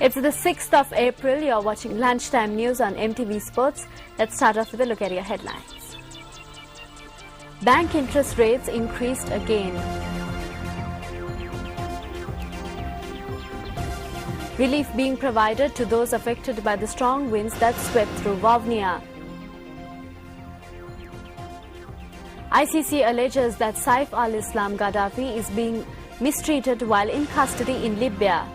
It's the 6th of April. You're watching Lunchtime News on MTV Sports. Let's start off with a look at your headlines. Bank interest rates increased again. Relief being provided to those affected by the strong winds that swept through Vavnia. ICC alleges that Saif al-Islam Gaddafi is being mistreated while in custody in Libya.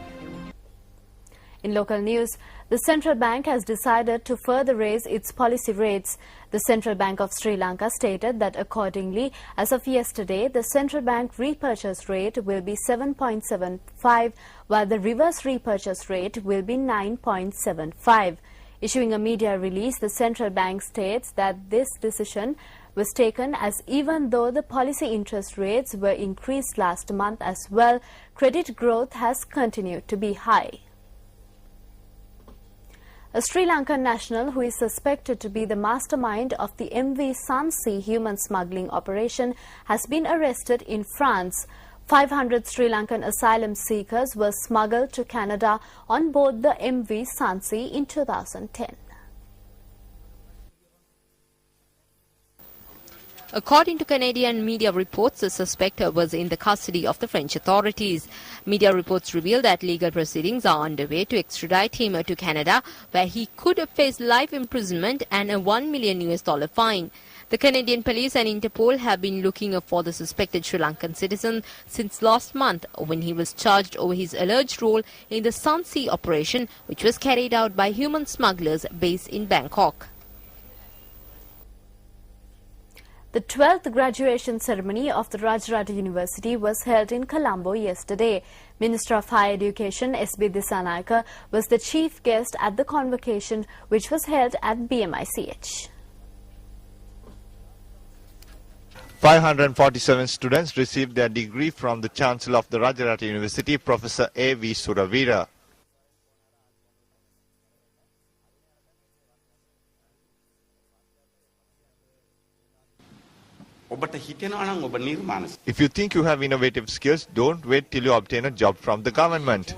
In local news, the central bank has decided to further raise its policy rates. The Central Bank of Sri Lanka stated that accordingly, as of yesterday, the central bank repurchase rate will be 7.75, while the reverse repurchase rate will be 9.75. Issuing a media release, the central bank states that this decision was taken as even though the policy interest rates were increased last month as well, credit growth has continued to be high. A Sri Lankan national who is suspected to be the mastermind of the MV Sansi human smuggling operation has been arrested in France. 500 Sri Lankan asylum seekers were smuggled to Canada on board the MV Sansi in 2010. According to Canadian media reports, the suspect was in the custody of the French authorities. Media reports reveal that legal proceedings are underway to extradite him to Canada, where he could face life imprisonment and a $1 million fine. The Canadian police and Interpol have been looking for the suspected Sri Lankan citizen since last month, when he was charged over his alleged role in the Sansi operation, which was carried out by human smugglers based in Bangkok. The 12th graduation ceremony of the Rajarata University was held in Colombo yesterday. Minister of Higher Education S.B. Dissanayake was the chief guest at the convocation, which was held at BMICH. 547 students received their degree from the Chancellor of the Rajarata University, Professor A.V. Suravira. If you think you have innovative skills, don't wait till you obtain a job from the government.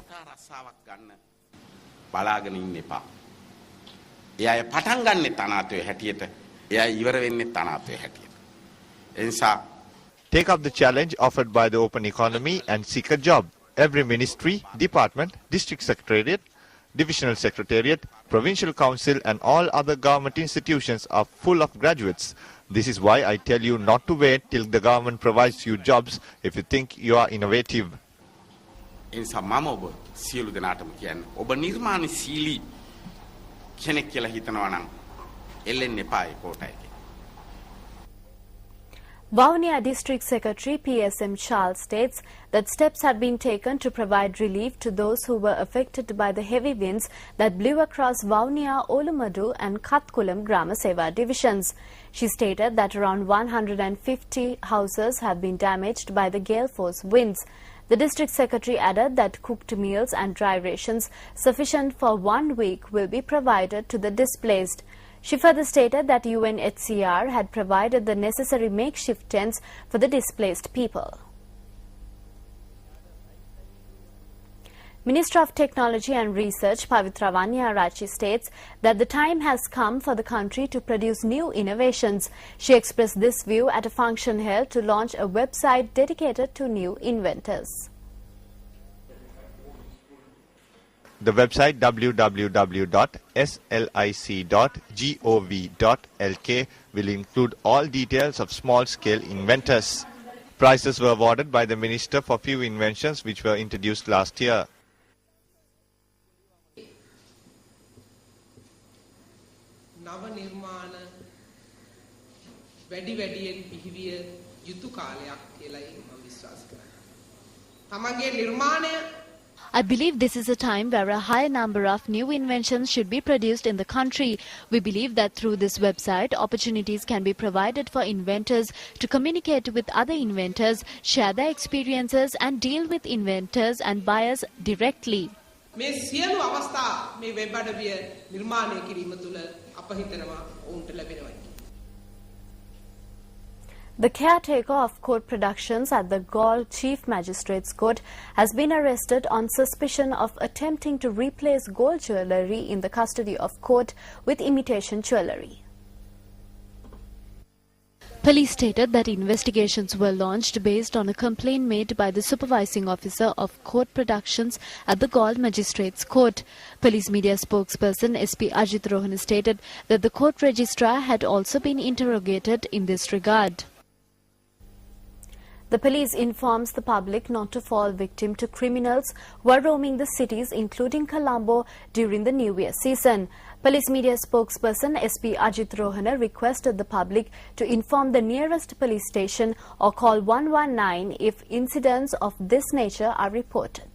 Take up the challenge offered by the open economy and seek a job. Every ministry, department, district secretariat, divisional secretariat, provincial council and all other government institutions are full of graduates. This is why I tell you not to wait till the government provides you jobs if you think you are innovative. Vavnia District Secretary PSM Charles states that steps have been taken to provide relief to those who were affected by the heavy winds that blew across Vavnia, Olumadu and Katkulam Grama Seva divisions. She stated that around 150 houses have been damaged by the gale force winds. The district secretary added that cooked meals and dry rations sufficient for 1 week will be provided to the displaced. She further stated that UNHCR had provided the necessary makeshift tents for the displaced people. Minister of Technology and Research Pavitra Vanniyarachchi states that the time has come for the country to produce new innovations. She expressed this view at a function held to launch a website dedicated to new inventors. The website www.slic.gov.lk will include all details of small-scale inventors. Prizes were awarded by the Minister for few inventions which were introduced last year. I believe this is a time where a high number of new inventions should be produced in the country. We believe that through this website, opportunities can be provided for inventors to communicate with other inventors, share their experiences and deal with inventors and buyers directly. The caretaker of court productions at the Galle Chief Magistrates Court has been arrested on suspicion of attempting to replace gold jewellery in the custody of court with imitation jewellery. Police stated that investigations were launched based on a complaint made by the supervising officer of court productions at the Galle Magistrates Court. Police media spokesperson SP Ajit Rohana stated that the court registrar had also been interrogated in this regard. The police informs the public not to fall victim to criminals who are roaming the cities including Colombo during the New Year season. Police media spokesperson SP Ajit Rohana requested the public to inform the nearest police station or call 119 if incidents of this nature are reported.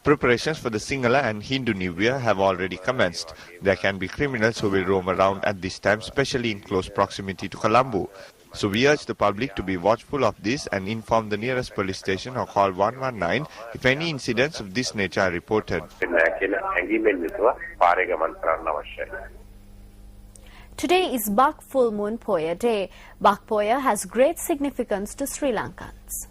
Preparations for the Sinhala and Hindu New Year have already commenced. There can be criminals who will roam around at this time, especially in close proximity to Colombo. So we urge the public to be watchful of this and inform the nearest police station or call 119 if any incidents of this nature are reported. Today is Bak Full Moon Poya Day. Bak Poya has great significance to Sri Lankans.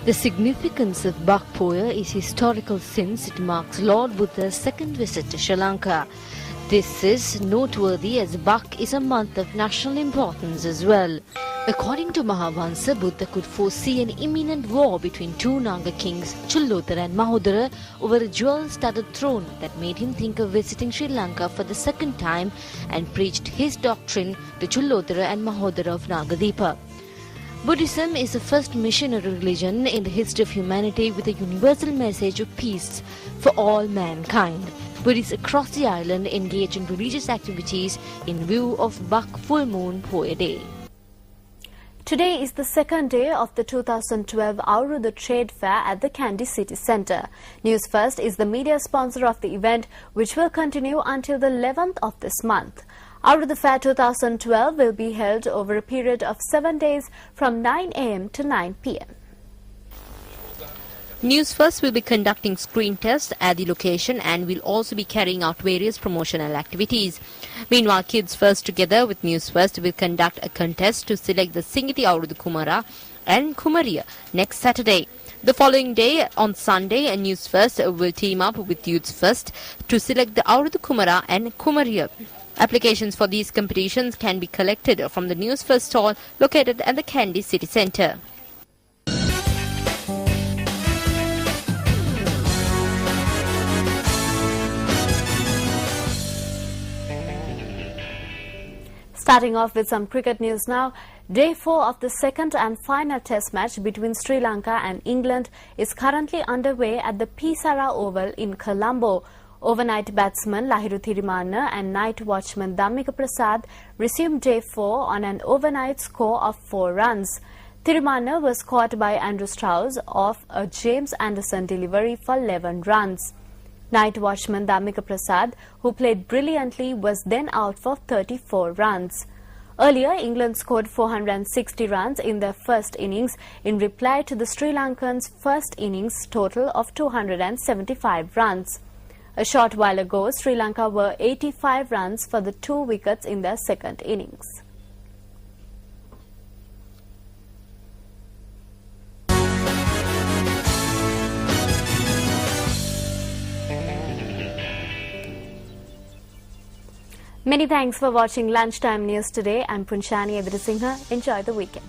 The significance of Bak Poya is historical since it marks Lord Buddha's second visit to Sri Lanka. This is noteworthy as Bak is a month of national importance as well. According to Mahavansa, Buddha could foresee an imminent war between two Nanga kings, Chullodara and Mahodara, over a jewel-studded throne that made him think of visiting Sri Lanka for the second time and preached his doctrine to Chullodara and Mahodara of Nagadeepa. Buddhism is the first missionary religion in the history of humanity with a universal message of peace for all mankind. Buddhists across the island engage in religious activities in view of Bak Full Moon Poya Day. Today is the second day of the 2012 Aurudu Trade Fair at the Kandy City Centre. News First is the media sponsor of the event, which will continue until the 11th of this month. Aurudu Fair 2012 will be held over a period of 7 days from 9 a.m. to 9 p.m. News First will be conducting screen tests at the location and will also be carrying out various promotional activities. Meanwhile, Kids First together with News First will conduct a contest to select the Singiti Aurudu Kumara and Kumariya next Saturday. The following day, on Sunday, News First will team up with Youth First to select the Aurudu Kumara and Kumariya. Applications for these competitions can be collected from the News First stall located at the Kandy City Centre. Starting off with some cricket news now. Day 4 of the second and final test match between Sri Lanka and England is currently underway at the Pisara Oval in Colombo. Overnight batsman Lahiru Thirimanne and night watchman Dhammika Prasad resumed day 4 on an overnight score of 4 runs. Thirimanne was caught by Andrew Strauss off a James Anderson delivery for 11 runs. Night watchman Dhammika Prasad, who played brilliantly, was then out for 34 runs. Earlier, England scored 460 runs in their first innings in reply to the Sri Lankans' first innings total of 275 runs. A short while ago, Sri Lanka were 85 runs for the 2 wickets in their second innings. Many thanks for watching Lunchtime News today. I'm Punchani Edirasinghe. Enjoy the weekend.